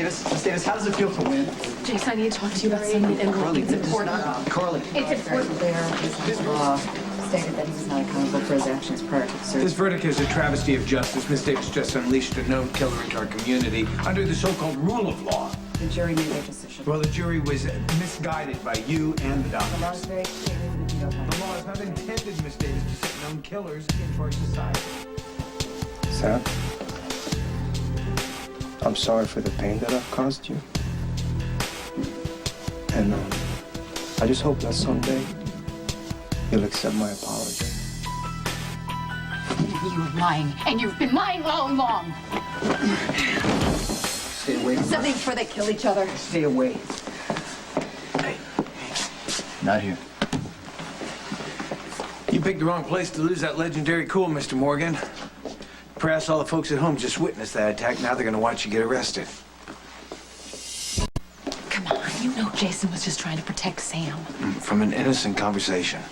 Miss Davis, how does it feel to win? Jason, I need to talk to you about something important. It's important. Carly. It's important. The law stated that he was not accountable for his actions prior to the search. This verdict is a travesty of justice. Miss Davis just unleashed a known killer into our community under the so-called rule of law. The jury made their decision. Well, the jury was misguided by you and the The law is doctors. very clear. We don't have The law is not intended, Miss Davis, to set known killers into our society. Sam, I'm sorry for the pain that I've caused you. And I just hope that someday you'll accept my apology. You're lying, and you've been lying all along. Stay away from Something before they kill each other. Stay away. Hey. Not here. You picked the wrong place to lose that legendary cool, Mr. Morgan. Perhaps all the folks at home just witnessed that attack. Now they're going to watch you get arrested. Come on, you know Jason was just trying to protect Sam. From an innocent conversation.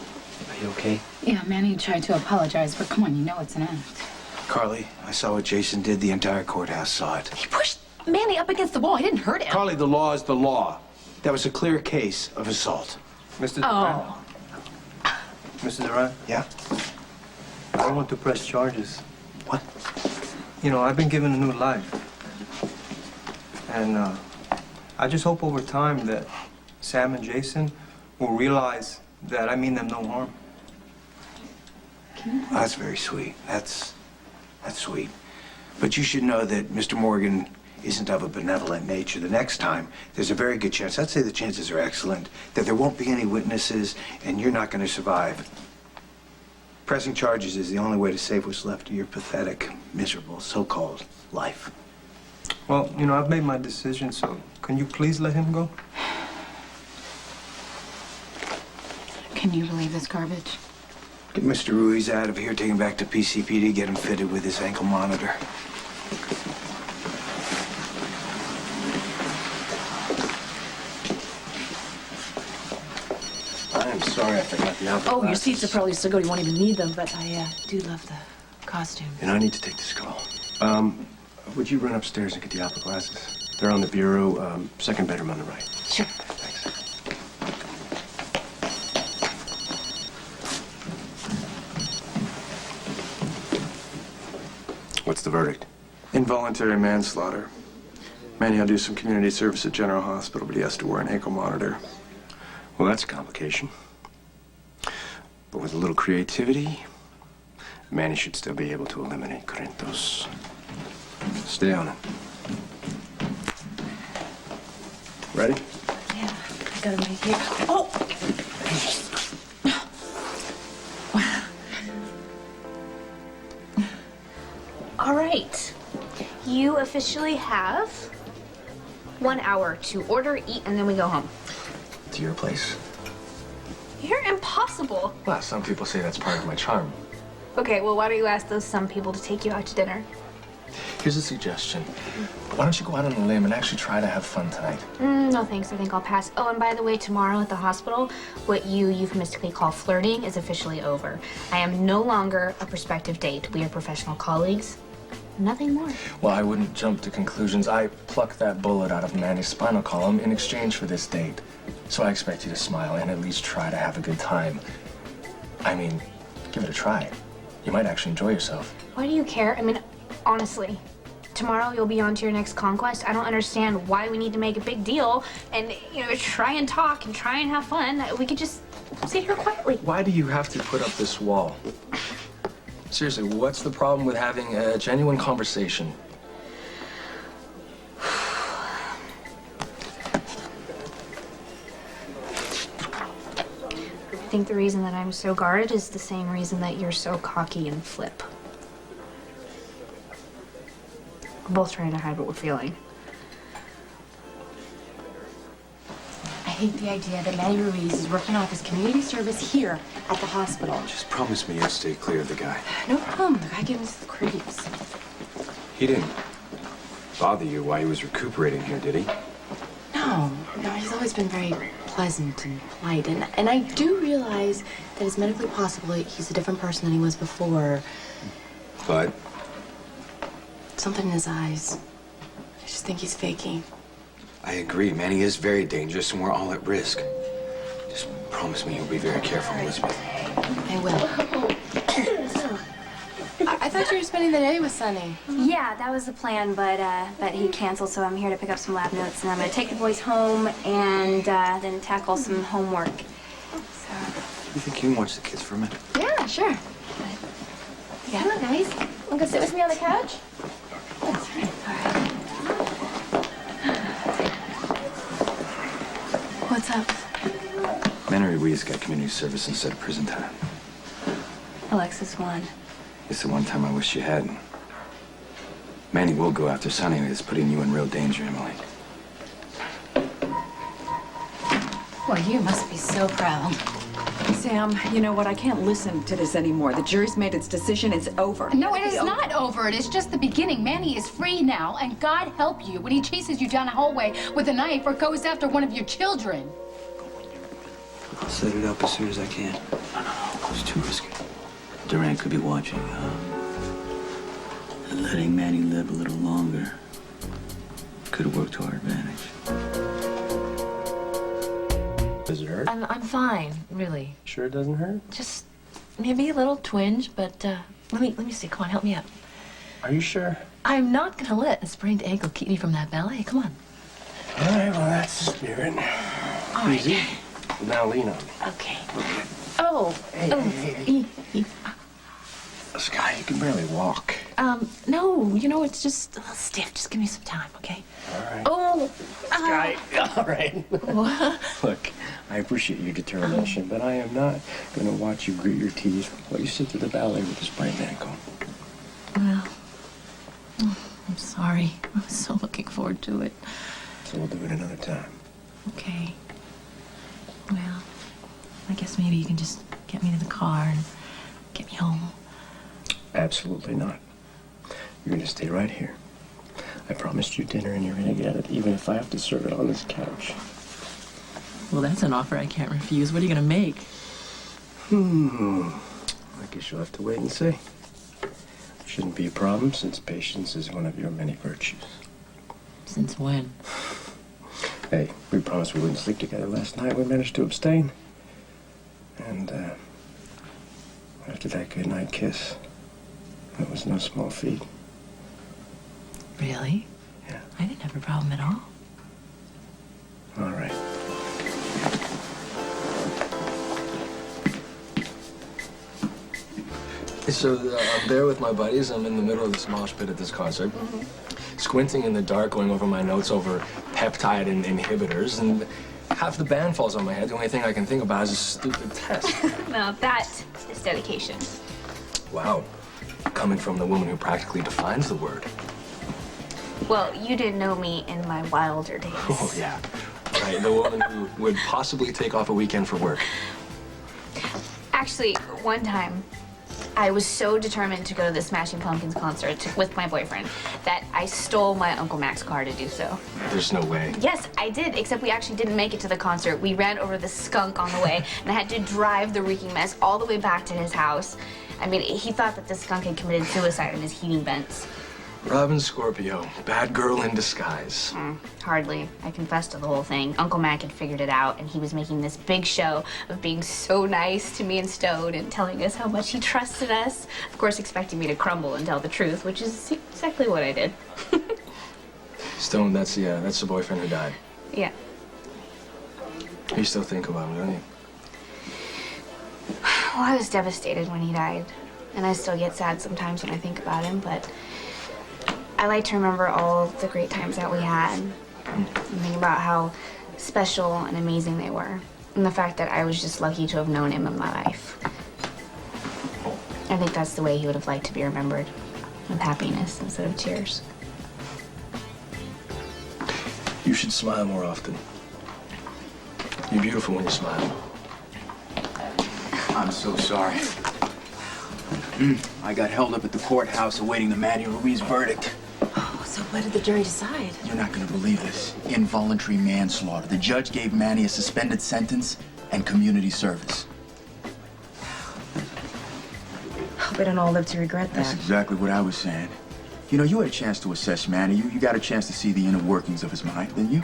Are you okay? Yeah, Manny tried to apologize, but come on, you know it's an act. Carly, I saw what Jason did. The entire courthouse saw it. He pushed Manny up against the wall. He didn't hurt him. Carly, the law is the law. That was a clear case of assault. Mr. Durant? Oh. Mr. Durant, Yeah? I want to press charges. What? You know, I've been given a new life. And I just hope over time that Sam and Jason will realize that I mean them no harm. That's very sweet. That's sweet. But you should know that Mr. Morgan isn't of a benevolent nature. The next time, there's a very good chance, I'd say the chances are excellent, that there won't be any witnesses and you're not going to survive. Pressing charges is the only way to save what's left of your pathetic, miserable, so-called life. Well, you know, I've made my decision, so can you please let him go? Can you believe this garbage? Get Mr. Ruiz out of here, take him back to PCPD, get him fitted with his ankle monitor. I'm sorry I forgot the outfit. Oh, your seats are probably so good you won't even need them, but I do love the costume. And I need to take this call. Would you run upstairs and get the opera glasses? They're on the bureau, second bedroom on the right. Sure. Thanks. What's the verdict? Involuntary manslaughter. Manny will do some community service at General Hospital, but he has to wear an ankle monitor. Well, that's a complication. But with a little creativity, Manny should still be able to eliminate Corinthos. Stay on it. Ready? Yeah, I got him right here. Oh! All right. You officially have 1 hour to order, eat, and then we go home. To your place. You're impossible. Well, some people say that's part of my charm. Okay, well, why don't you ask those some people to take you out to dinner? Here's a suggestion. Why don't you go out on a limb and actually try to have fun tonight? No thanks, I think I'll pass. Oh, and by the way, tomorrow at the hospital, what you euphemistically call flirting is officially over. I am no longer a prospective date. We are professional colleagues. Nothing more. Well, I wouldn't jump to conclusions. I plucked that bullet out of Manny's spinal column in exchange for this date. So I expect you to smile and at least try to have a good time. I mean, give it a try. You might actually enjoy yourself. Why do you care? I mean, honestly, tomorrow you'll be on to your next conquest. I don't understand why we need to make a big deal and, try and talk and try and have fun. We could just sit here quietly. Why do you have to put up this wall? Seriously, what's the problem with having a genuine conversation? I think the reason that I'm so guarded is the same reason that you're so cocky and flip. We're both trying to hide what we're feeling. I hate the idea that Manny Ruiz is working off his community service here at the hospital. Just promise me you'll stay clear of the guy. No problem. The guy gave us the creeps. He didn't bother you while he was recuperating here, did he? No, he's always been very pleasant and polite. And I do realize that it's medically possible he's a different person than he was before. But Something in his eyes. I just think he's faking. I agree. Manny is very dangerous, and we're all at risk. Just promise me you'll be very careful, Elizabeth. I will. I thought you were spending the day with Sonny. Yeah, that was the plan, but he canceled, so I'm here to pick up some lab notes, and I'm gonna take the boys home and then tackle some homework. So. You think you can watch the kids for a minute? Yeah, sure. Yeah. Come on, guys. Want to go sit with me on the couch? That's right. All right. What's up? Manny Ruiz got community service instead of prison time. Alexis won. It's the one time I wish you hadn't. Manny will go after Sonny, and it's putting you in real danger, Emily. Well, you must be so proud. Sam, you know what? I can't listen to this anymore. The jury's made its decision. It's over. No, it is not over. It is just the beginning. Manny is free now, and God help you when he chases you down a hallway with a knife or goes after one of your children. I'll set it up as soon as I can. No, it's too risky. Durant could be watching. And letting Manny live a little longer could have worked to our advantage. Does it hurt? I'm fine, really. Sure it doesn't hurt? Just maybe a little twinge, but let me see. Come on, help me up. Are you sure? I'm not gonna let a sprained ankle keep me from that ballet. Come on. All right, well, that's the spirit. All right. Easy. Now lean on me. Okay. Oh. Hey. Sky, you can barely walk. No, you know, it's just a little stiff. Just give me some time, okay? All right. Oh. Sky, all right. Look, I appreciate your determination, but I am not going to watch you grit your teeth while you sit through the ballet with a sprained ankle. Well, I'm sorry. I was so looking forward to it. So we'll do it another time. Okay. Well, I guess maybe you can just get me to the car and get me home. Absolutely not. You're going to stay right here. I promised you dinner and you're going to get it, even if I have to serve it on this couch. Well, that's an offer I can't refuse. What are you going to make? I guess you'll have to wait and see. Shouldn't be a problem since patience is one of your many virtues. Since when? Hey, we promised we wouldn't sleep together last night. We managed to abstain. And, after that goodnight kiss, that was no small feat. Really? Yeah. I didn't have a problem at all. All right. So I'm there with my buddies. I'm in the middle of this mosh pit at this concert. Squinting in the dark, going over my notes over peptide inhibitors, and half the band falls on my head. The only thing I can think about is a stupid test. Now that is dedication. Wow. Coming from the woman who practically defines the word. Well, you didn't know me in my wilder days. Oh, yeah. Right, the woman who would possibly take off a weekend for work. Actually, one time, I was so determined to go to the Smashing Pumpkins concert with my boyfriend that I stole my Uncle Mac's car to do so. There's no way. Yes, I did, except we actually didn't make it to the concert. We ran over the skunk on the way, and I had to drive the reeking mess all the way back to his house. I mean, he thought that the skunk had committed suicide in his heating vents. Robin Scorpio, bad girl in disguise. Hardly. I confessed to the whole thing. Uncle Mac had figured it out, and he was making this big show of being so nice to me and Stone and telling us how much he trusted us. Of course, expecting me to crumble and tell the truth, which is exactly what I did. Stone, that's the boyfriend who died. Yeah. You still think about him, don't you? Well, I was devastated when he died, and I still get sad sometimes when I think about him, but I like to remember all the great times that we had and think about how special and amazing they were, and the fact that I was just lucky to have known him in my life. I think that's the way he would have liked to be remembered, with happiness instead of tears. You should smile more often. You're beautiful when you smile. I'm so sorry. I got held up at the courthouse awaiting the Manny Ruiz verdict. Oh, so what did the jury decide? You're not gonna believe this. Involuntary manslaughter. The judge gave Manny a suspended sentence and community service. Hope we don't all live to regret That's that. exactly what I was saying. You know, you had a chance to assess Manny. You got a chance to see the inner workings of his mind, didn't you?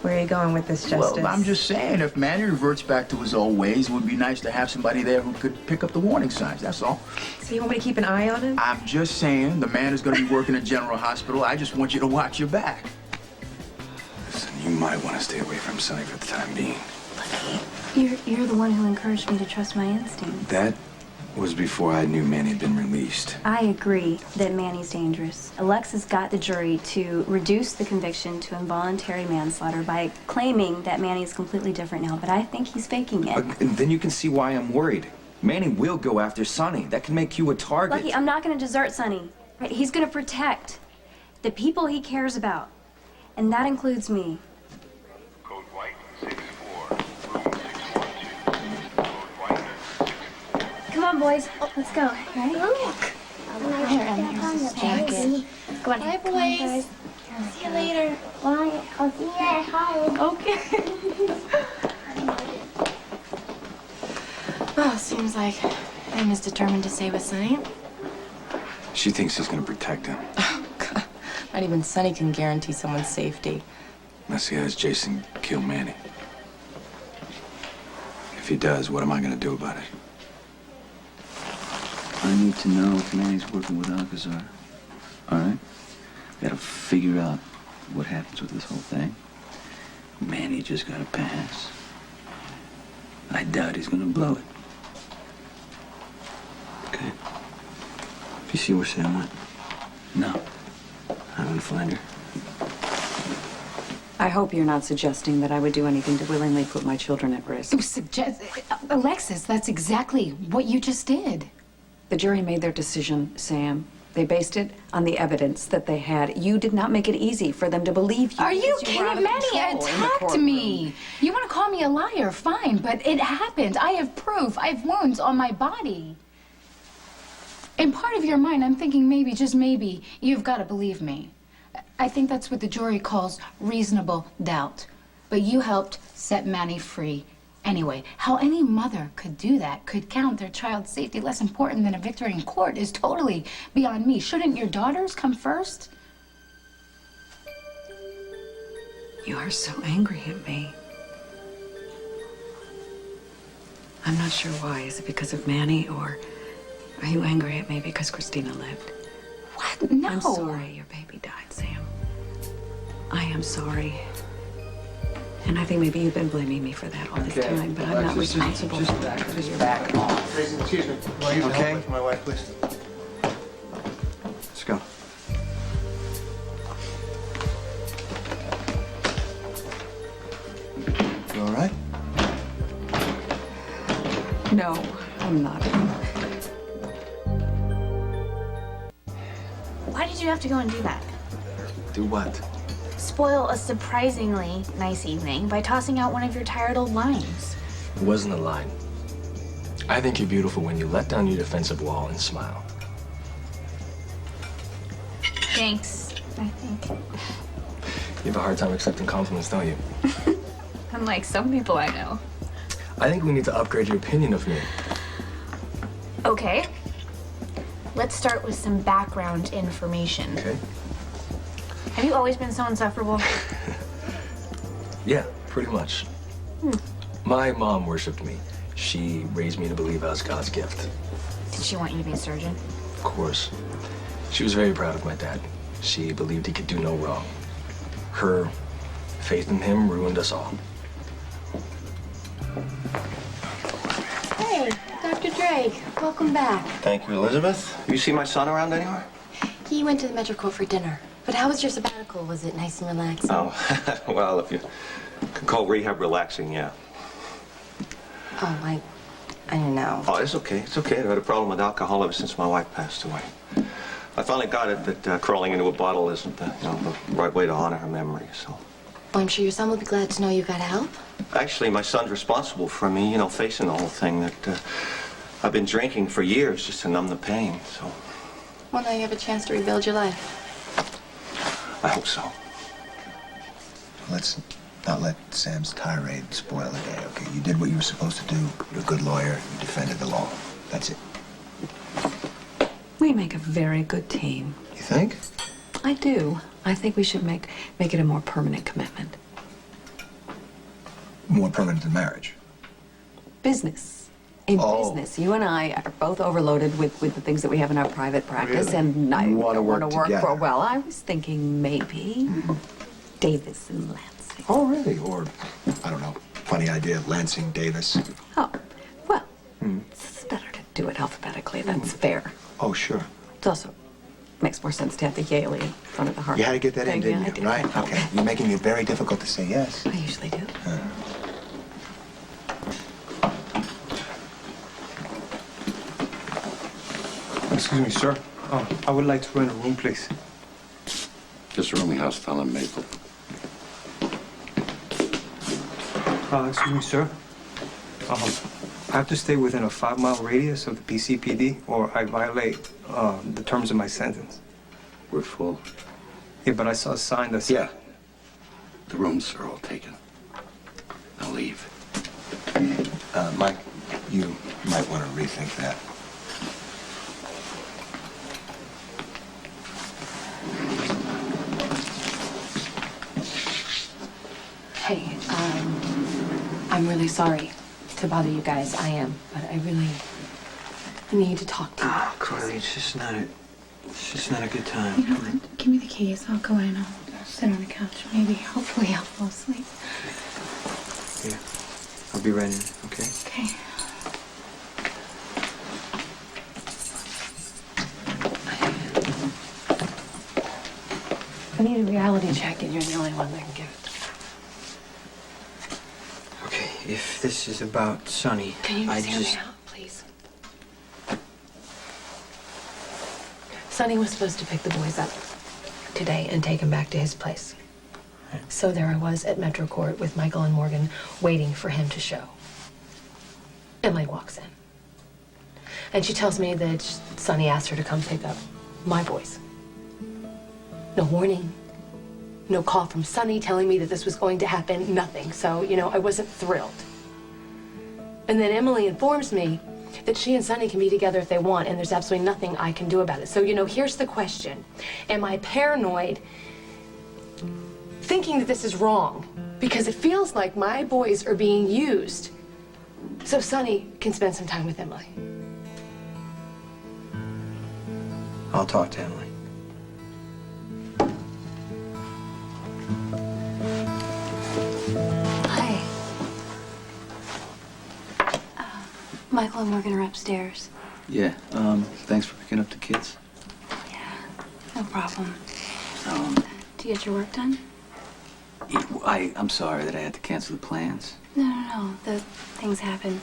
Where are you going with this, Justice? Well, I'm just saying, if Manny reverts back to his old ways, it would be nice to have somebody there who could pick up the warning signs, that's all. So you want me to keep an eye on him? I'm just saying, the man is going to be working in General Hospital. I just want you to watch your back. Listen, you might want to stay away from Sonny for the time being. You're the one who encouraged me to trust my instinct. That was before I knew Manny had been released. I agree that Manny's dangerous. Alexis got the jury to reduce the conviction to involuntary manslaughter by claiming that Manny's completely different now, but I think he's faking it. And then you can see why I'm worried. Manny will go after Sonny. That can make you a target. Lucky, I'm not going to desert Sonny. Right? He's going to protect the people he cares about, and that includes me. Code White 64, room 612. Code White 64. Come on, boys. Let's go. Ready? Look. Here, and here's his jacket. Come on. Bye, boys. See you later. Bye. I'll see you at home. Okay. Oh, seems like Anna's determined to stay with Sonny. She thinks he's going to protect him. Oh, God. Not even Sonny can guarantee someone's safety. Unless he has Jason kill Manny. If he does, what am I going to do about it? I need to know if Manny's working with Alcazar. All right? Gotta figure out what happens with this whole thing. Manny just got a pass. I doubt he's gonna blow it. Okay? You see where Sam went? No. I'm gonna find her. I hope you're not suggesting that I would do anything to willingly put my children at risk. Alexis, that's exactly what you just did. The jury made their decision, Sam. They based it on the evidence that they had. You did not make it easy for them to believe you. Are you because were out kidding? of Manny control in the attacked courtroom. me. You want to call me a liar? Fine, but it happened. I have proof. I have wounds on my body. In part of your mind, I'm thinking maybe, just maybe, you've got to believe me. I think that's what the jury calls reasonable doubt. But you helped set Manny free. Anyway, how any mother could do that, could count their child's safety less important than a victory in court, is totally beyond me. Shouldn't your daughters come first? You are so angry at me. I'm not sure why. Is it because of Manny, or are you angry at me because Christina lived? What? No. I'm sorry your baby died, Sam. I am sorry. And I think maybe you've been blaming me for that all this time, but I'm not responsible. Just back off. Excuse me. Will you Okay. help with my wife, please? Let's go. You all right? No, I'm not. Why did you have to go and do that? Do what? Spoil a surprisingly nice evening by tossing out one of your tired old lines. It wasn't a line. I think you're beautiful when you let down your defensive wall and smile. Thanks, I think. You have a hard time accepting compliments, don't you? Unlike some people I know. I think we need to upgrade your opinion of me. Okay. Let's start with some background information. Okay? Have you always been so insufferable? Yeah, pretty much. My mom worshipped me. She raised me to believe I was God's gift. Did she want you to be a surgeon? Of course. She was very proud of my dad. She believed he could do no wrong. Her faith in him ruined us all. Hey, Dr. Drake. Welcome back. Thank you, Elizabeth. You see my son around anywhere? He went to the Metrocore for dinner. But how was your sabbatical? Was it nice and relaxing? Oh, well, if you can call rehab relaxing, yeah. Oh, I don't know. Oh, it's okay. It's okay. I've had a problem with alcohol ever since my wife passed away. I finally got it that crawling into a bottle isn't the right way to honor her memory, so. Well, I'm sure your son will be glad to know you got help. Actually, my son's responsible for me, facing the whole thing that I've been drinking for years just to numb the pain, so. Well, now you have a chance to rebuild your life. I hope so. Let's not let Sam's tirade spoil the day, okay? You did what you were supposed to do. You're a good lawyer. You defended the law. That's it. We make a very good team. You think? I do. I think we should make it a more permanent commitment. more permanent than marriage. Business. In Oh. business, you and I are both overloaded with the things that we have in our private practice, Really? and I You wanna don't want work to work for. together. Well, I was thinking maybe Davis and Lansing. Oh, really? Or, I don't know, funny idea, Lansing, Davis. Oh, well, it's better to do it alphabetically. That's fair. Oh, sure. It also makes more sense to have the Yaley in front of the Harvard. You had to get that in, thing. didn't Yeah, you? I did. Right? Okay. You're making it very difficult to say yes. I usually do. Excuse me, sir. I would like to rent a room, please. This rooming house fell in Maple. Excuse me, sir. I have to stay within a 5-mile radius of the PCPD, or I violate the terms of my sentence. We're full. Yeah, but I saw a sign that said... Yeah. The rooms are all taken. Now leave. Mike, you might want to rethink that. Hey, I'm really sorry to bother you guys. I am, but I really need to talk to you. Oh, Carly, it's just not a good time. You know what? Give me the keys. I'll go in. I'll sit on the couch. Maybe, hopefully, I'll fall asleep. Yeah. I'll be right in, okay? Okay. I need a reality check, and you're the only one that can give it. Okay, if this is about Sonny, Can you I just hear just... me out, please? Sonny was supposed to pick the boys up today and take them back to his place. So there I was at Metro Court with Michael and Morgan waiting for him to show. Emily walks in. And she tells me that Sonny asked her to come pick up my boys. No warning. No call from Sonny telling me that this was going to happen. Nothing. So, I wasn't thrilled. And then Emily informs me that she and Sonny can be together if they want, and there's absolutely nothing I can do about it. So, here's the question. Am I paranoid thinking that this is wrong? Because it feels like my boys are being used so Sonny can spend some time with Emily. I'll talk to Emily. Hi. Michael and Morgan are upstairs. Yeah, thanks for picking up the kids. No problem. Um, Do you get your work done? I'm sorry that I had to cancel the plans. No. The things happen.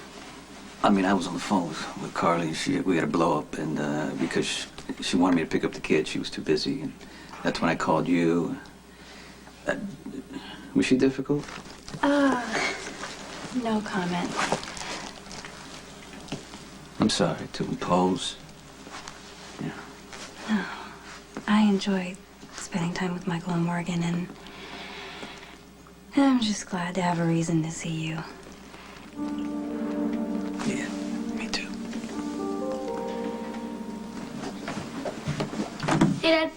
I mean, I was on the phone with Carly. We had a blow up, and because she wanted me to pick up the kids, she was too busy, and that's when I called you. Was she difficult? No comment. I'm sorry to impose. Yeah. No. I enjoy spending time with Michael and Morgan, and I'm just glad to have a reason to see you. Yeah, me too. Hey, Dad.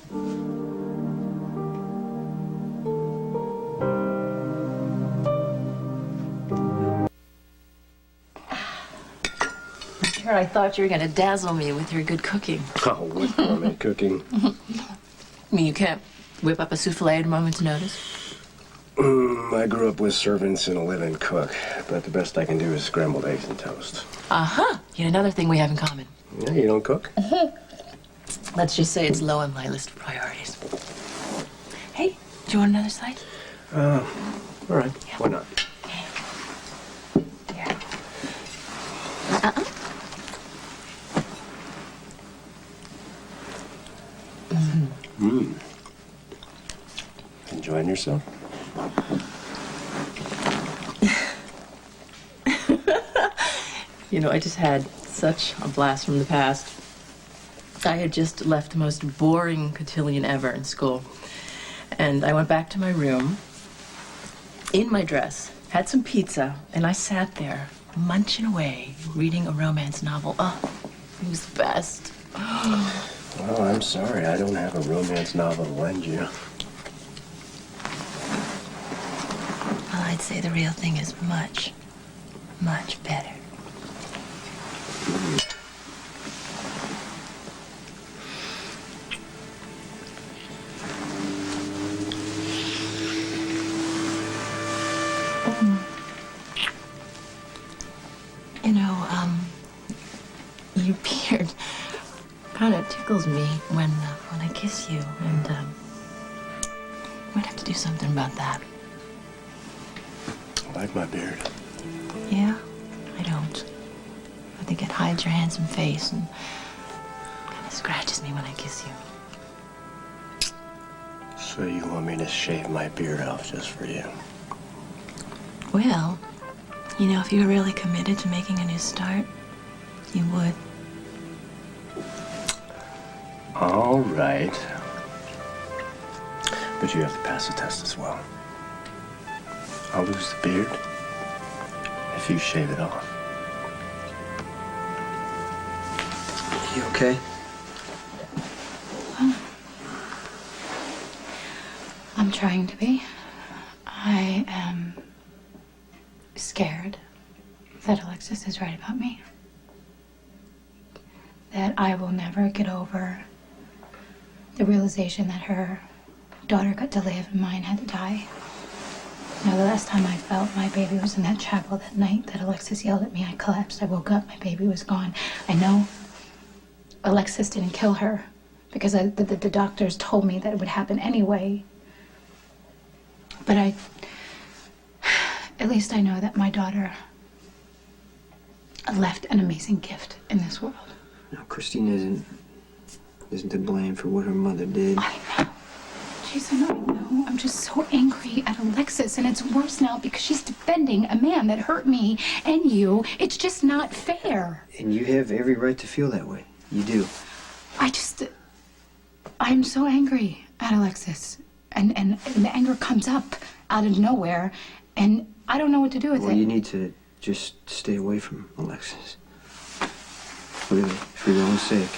Sure, I thought you were going to dazzle me with your good cooking. Oh, what gourmet cooking? I mean, you can't whip up a souffle at a moment's notice. I grew up with servants and a live-in cook, but the best I can do is scrambled eggs and toast. Uh-huh. Yet another thing we have in common. Yeah, you don't cook? Let's just say it's low on my list of priorities. Hey, do you want another slice? All right. Why not? Enjoying yourself? I just had such a blast from the past. I had just left the most boring cotillion ever in school. And I went back to my room, in my dress, had some pizza, and I sat there, munching away, reading a romance novel. Oh, it was the best. Well, I'm sorry. I don't have a romance novel to lend you. Well, I'd say the real thing is much, much better. You know, your beard kind of tickles me when I kiss you, and might have to do something about that. I like my beard. Yeah, I don't. I think it hides your handsome face and kind of scratches me when I kiss you. So you want me to shave my beard off just for you? Well, you know, if you were really committed to making a new start, you would. All right. But you have to pass the test as well. I'll lose the beard if you shave it off. You okay? I'm trying to be. I am scared that Alexis is right about me. That I will never get over the realization that her daughter got to live and mine had to die. You know, the last time I felt my baby was in that chapel that night that Alexis yelled at me. I collapsed. I woke up. My baby was gone. I know Alexis didn't kill her because the doctors told me that it would happen anyway. But at least I know that my daughter left an amazing gift in this world. No, Christine isn't to blame for what her mother did. I know. Jason, I know. I'm just so angry at Alexis, and it's worse now because she's defending a man that hurt me and you. It's just not fair. And you have every right to feel that way. You do. I'm so angry at Alexis, and the anger comes up out of nowhere, and I don't know what to do with Well, it. you need to just stay away from Alexis. Really, for your own sake.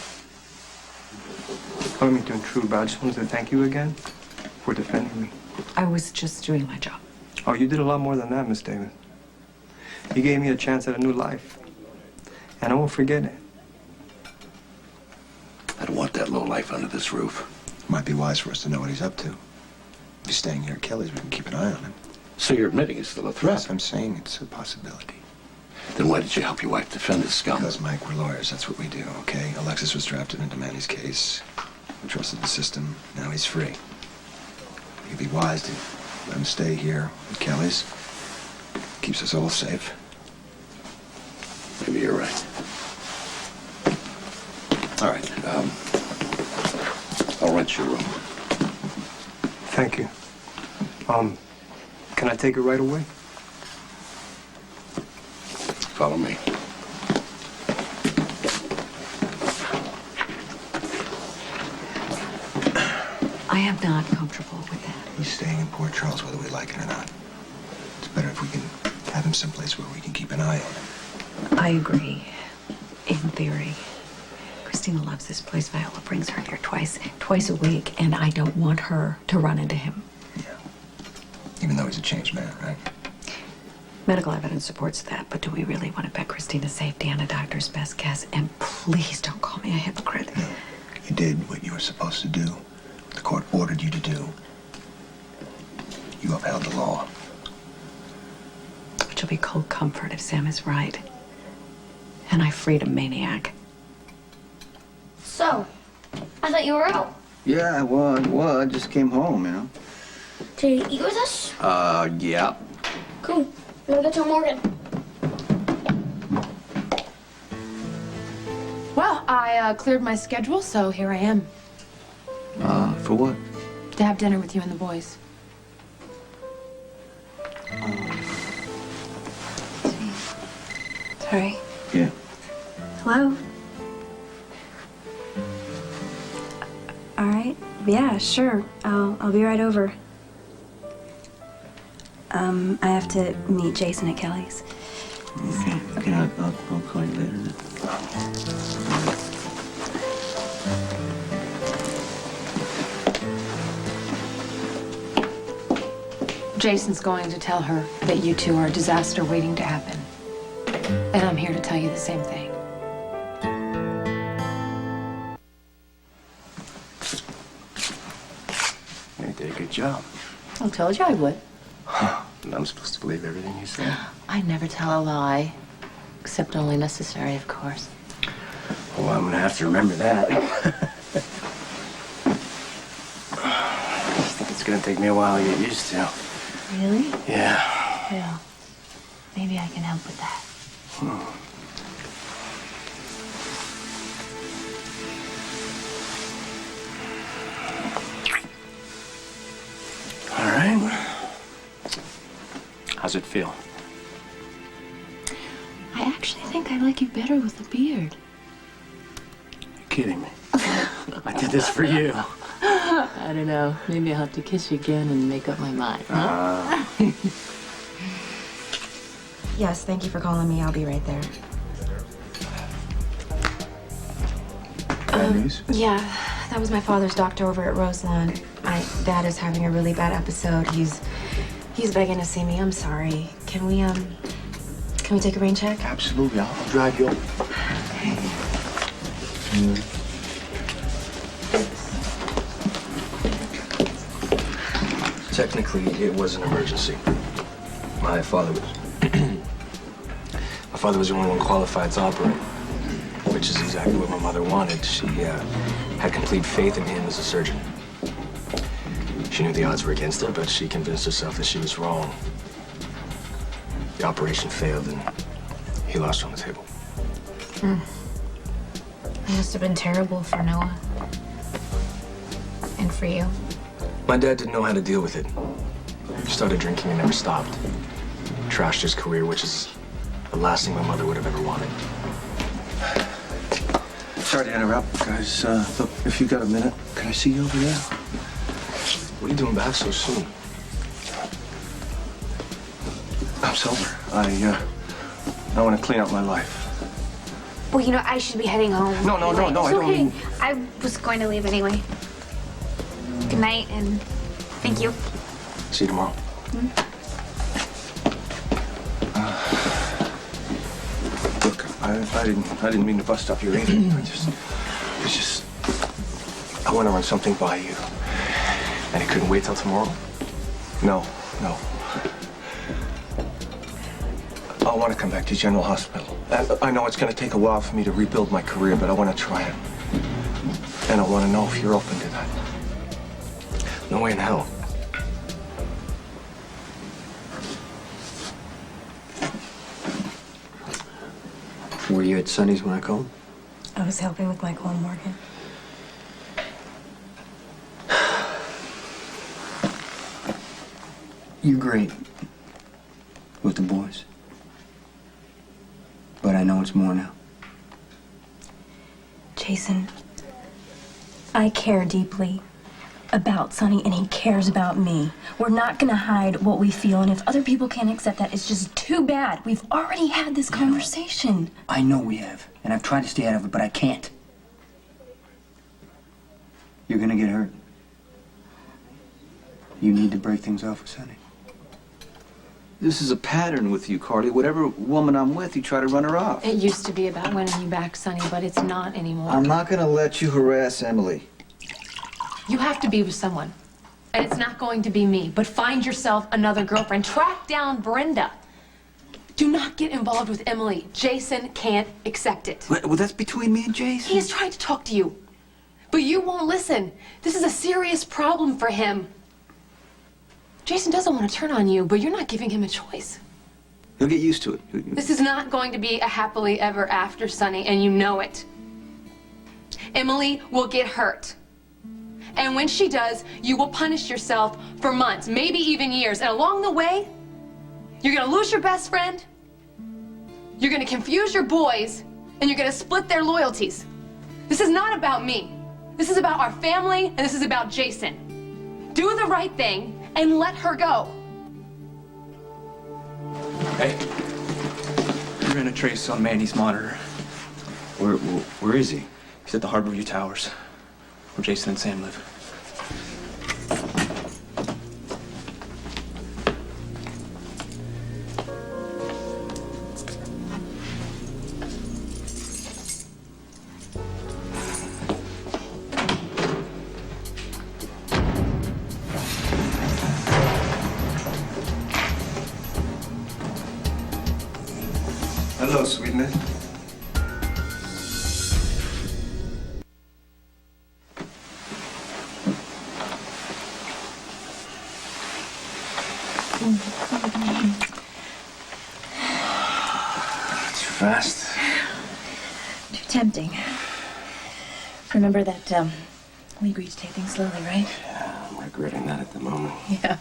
I don't mean to intrude, but I just wanted to thank you again for defending me. I was just doing my job. Oh, you did a lot more than that, Miss Davis. You gave me a chance at a new life, and I won't forget it. I don't want that low life under this roof. Might be wise for us to know what he's up to. If he's staying here at Kelly's, we can keep an eye on him. So you're admitting it's still a threat? Yes, I'm saying it's a possibility. Then why did you help your wife defend this scum? Because, Mike, we're lawyers. That's what we do, okay? Alexis was drafted into Manny's case. We trusted the system. Now he's free. It'd be wise to let him stay here at Kelly's. Keeps us all safe. Maybe you're right. All right. I'll rent your room. Thank you. Can I take it right away? Follow me. I am not comfortable with that. He's staying in Port Charles whether we like it or not. It's better if we can have him someplace where we can keep an eye on him. I agree. In theory. Christina loves this place. Viola brings her here twice a week, and I don't want her to run into him. Yeah. Even though he's a changed man, right? Medical evidence supports that, but do we really want to bet Christina's safety on a doctor's best guess? And please don't call me a hypocrite. No. You did what you were supposed to do. The court ordered you to do. You upheld the law. Which will be cold comfort if Sam is right. And I freed a maniac. So, I thought you were out. Yeah, well, I just came home, you know. Did you eat with us? Yeah. Cool. I'm gonna go tell Morgan. Well, I cleared my schedule, so here I am For what? to have dinner with you and the boys. Sorry. Yeah. Hello? All right. Yeah, sure. I'll be right over. I have to meet Jason at Kelly's. Okay, I'll call you later then. Jason's going to tell her that you two are a disaster waiting to happen. And I'm here to tell you the same thing. You did a good job. I told you I would. And I'm supposed to believe everything you say. I never tell a lie. Except only necessary, of course. Well, I'm gonna have to remember that. I just think it's gonna take me a while to get used to. Really? Yeah. Well, maybe I can help with that. All right. How's it feel? I actually think I like you better with a beard. You're kidding me. I did this for you. I don't know. Maybe I'll have to kiss you again and make up my mind. Huh? Yes, thank you for calling me. I'll be right there. Bad news? Yeah, that was my father's doctor over at Roselawn. My dad is having a really bad episode. He's begging to see me. I'm sorry. Can we take a rain check? Absolutely. I'll drive you. Technically, it was an emergency. My father was the only one qualified to operate, which is exactly what my mother wanted. She had complete faith in him as a surgeon. She knew the odds were against her, but she convinced herself that she was wrong. The operation failed, and he lost on the table. It must have been terrible for Noah. And for you. My dad didn't know how to deal with it. He started drinking and never stopped. Trashed his career, which is the last thing my mother would have ever wanted. Sorry to interrupt, guys. Look, if you got a minute, can I see you over there? What are you doing back so soon? I'm sober. I want to clean up my life. Well, you know, I should be heading home. No, I It's don't okay. mean... I was going to leave anyway. Good night, and thank you. See you tomorrow. Look, I didn't mean to bust up your evening. I want to run something by you. And it couldn't wait till tomorrow? No. I want to come back to General Hospital. I know it's going to take a while for me to rebuild my career, but I want to try it. And I want to know if you're open to that. No way in hell. Were you at Sonny's when I called? I was helping with Michael and Morgan. You're great with the boys. But I know it's more now. Jason, I care deeply about Sonny, and he cares about me. We're not gonna hide what we feel, and if other people can't accept that, it's just too bad. We've already had this conversation. I know we have, and I've tried to stay out of it, but I can't. You're gonna get hurt. You need to break things off with Sonny. This is a pattern with you, Carly. Whatever woman I'm with, you try to run her off. It used to be about winning you back, Sonny, but it's not anymore. I'm not gonna let you harass Emily. You have to be with someone. And it's not going to be me, but find yourself another girlfriend. Track down Brenda. Do not get involved with Emily. Jason can't accept it. Well, that's between me and Jason. He is trying to talk to you, but you won't listen. This is a serious problem for him. Jason doesn't want to turn on you, but you're not giving him a choice. He'll get used to it. This is not going to be a happily ever after, Sonny, and you know it. Emily will get hurt. And when she does, you will punish yourself for months, maybe even years. And along the way, you're gonna lose your best friend, you're gonna confuse your boys, and you're gonna split their loyalties. This is not about me. This is about our family, and this is about Jason. Do the right thing and let her go. Hey, we ran a trace on Manny's monitor. Where is he? He's at the Harborview Towers, where Jason and Sam live. Too fast. Too tempting. Remember that we agreed to take things slowly, right? Yeah, I'm regretting that at the moment. Yeah,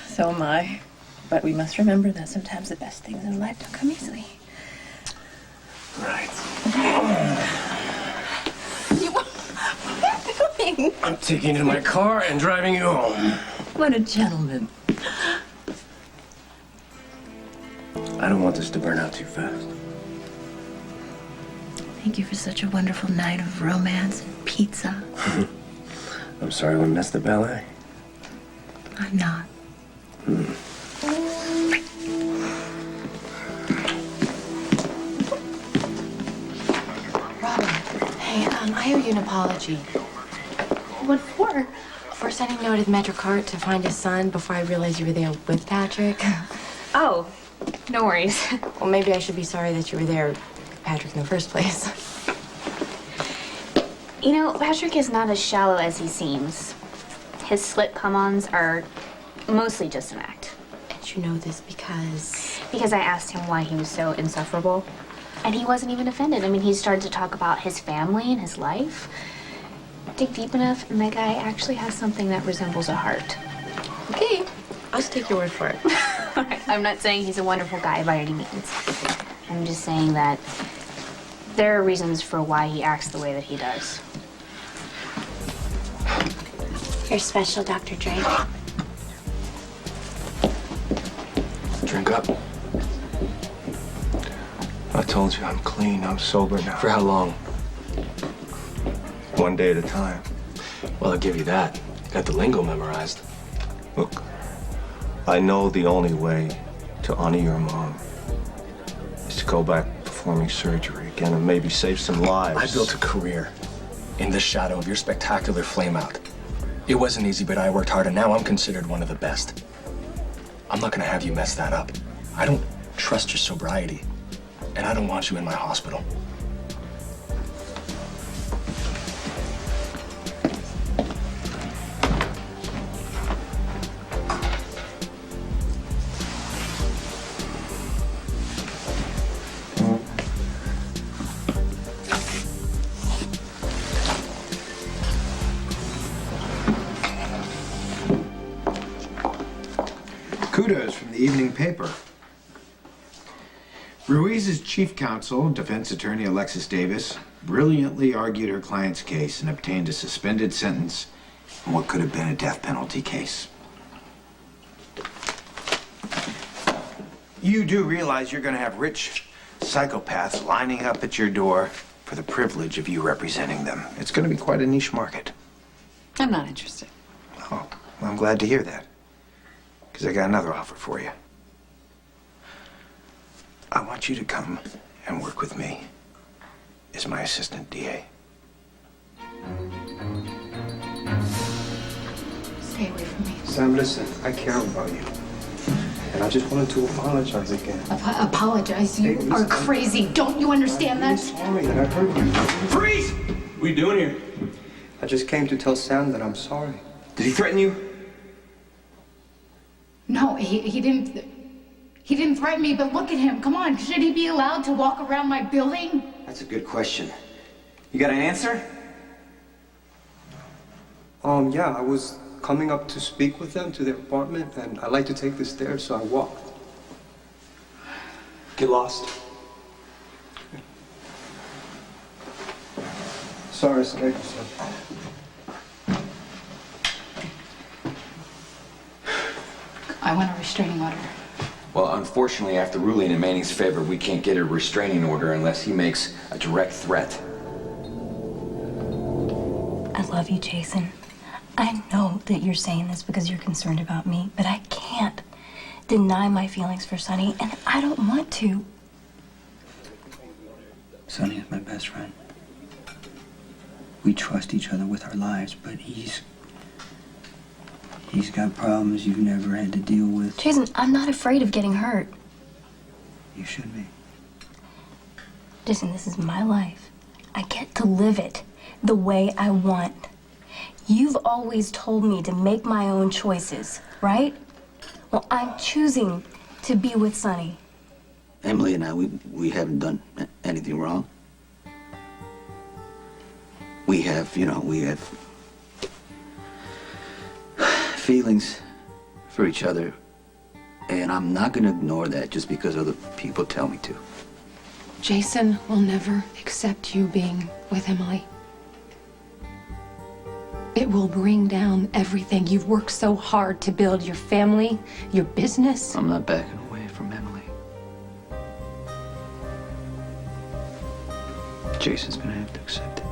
so am I. But we must remember that sometimes the best things in life don't come easily. Right. What are you doing? I'm taking you to my car and driving you home. What a gentleman. I don't want this to burn out too fast. Thank you for such a wonderful night of romance and pizza. I'm sorry we missed the ballet. I'm not. Robin, hey, I owe you an apology. What for? For sending note at MetroCart to find his son before I realized you were there with Patrick. Oh, no worries. Well, maybe I should be sorry that you were there with Patrick in the first place. You know, Patrick is not as shallow as he seems. His slit come-ons are mostly just an act. And you know this because... Because I asked him why he was so insufferable. And he wasn't even offended. I mean, he started to talk about his family and his life. Dig deep enough, and that guy actually has something that resembles a heart. Okay, I'll just take your word for it. I'm not saying he's a wonderful guy by any means. I'm just saying that there are reasons for why he acts the way that he does. You're special, Dr. Drake. Drink up. I told you I'm clean. I'm sober now. For how long? One day at a time. Well, I'll give you that. Got the lingo memorized. Look, I know the only way to honor your mom is to go back performing surgery again and maybe save some lives. I built a career in the shadow of your spectacular flame out. It wasn't easy, but I worked hard, and now I'm considered one of the best. I'm not gonna have you mess that up. I don't trust your sobriety, and I don't want you in my hospital. Kudos from the evening paper. Ruiz's chief counsel, defense attorney Alexis Davis, brilliantly argued her client's case and obtained a suspended sentence in what could have been a death penalty case. You do realize you're going to have rich psychopaths lining up at your door for the privilege of you representing them. It's going to be quite a niche market. I'm not interested. Oh, well, I'm glad to hear that. Because I got another offer for you. I want you to come and work with me as my assistant DA. Stay away from me. Sam, listen, I care about you. And I just wanted to apologize again. Apologize? You are crazy. Don't you understand I'm that? sorry that I hurt you. Freeze! What are you doing here? I just came to tell Sam that I'm sorry. Did he threaten you? No, he didn't. He didn't threaten me, but look at him. Come on, should he be allowed to walk around my building? That's a good question. You got an answer? Yeah, I was coming up to speak with them to their apartment, and I like to take the stairs, so I walked. Get lost. Sorry, sir. I want a restraining order. Well, unfortunately, after ruling in Manning's favor, we can't get a restraining order unless he makes a direct threat. I love you, Jason. I know that you're saying this because you're concerned about me, but I can't deny my feelings for Sonny, and I don't want to. Sonny is my best friend. We trust each other with our lives, but he's got problems you've never had to deal with. Jason, I'm not afraid of getting hurt. You should be. Jason, this is my life. I get to live it the way I want. You've always told me to make my own choices, right? Well, I'm choosing to be with Sonny. Emily and I, we haven't done anything wrong. We have feelings for each other, and I'm not gonna ignore that just because other people tell me to. Jason will never accept you being with Emily. It will bring down everything you've worked so hard to build, your family, your business. I'm not backing away from Emily. Jason's gonna have to accept it.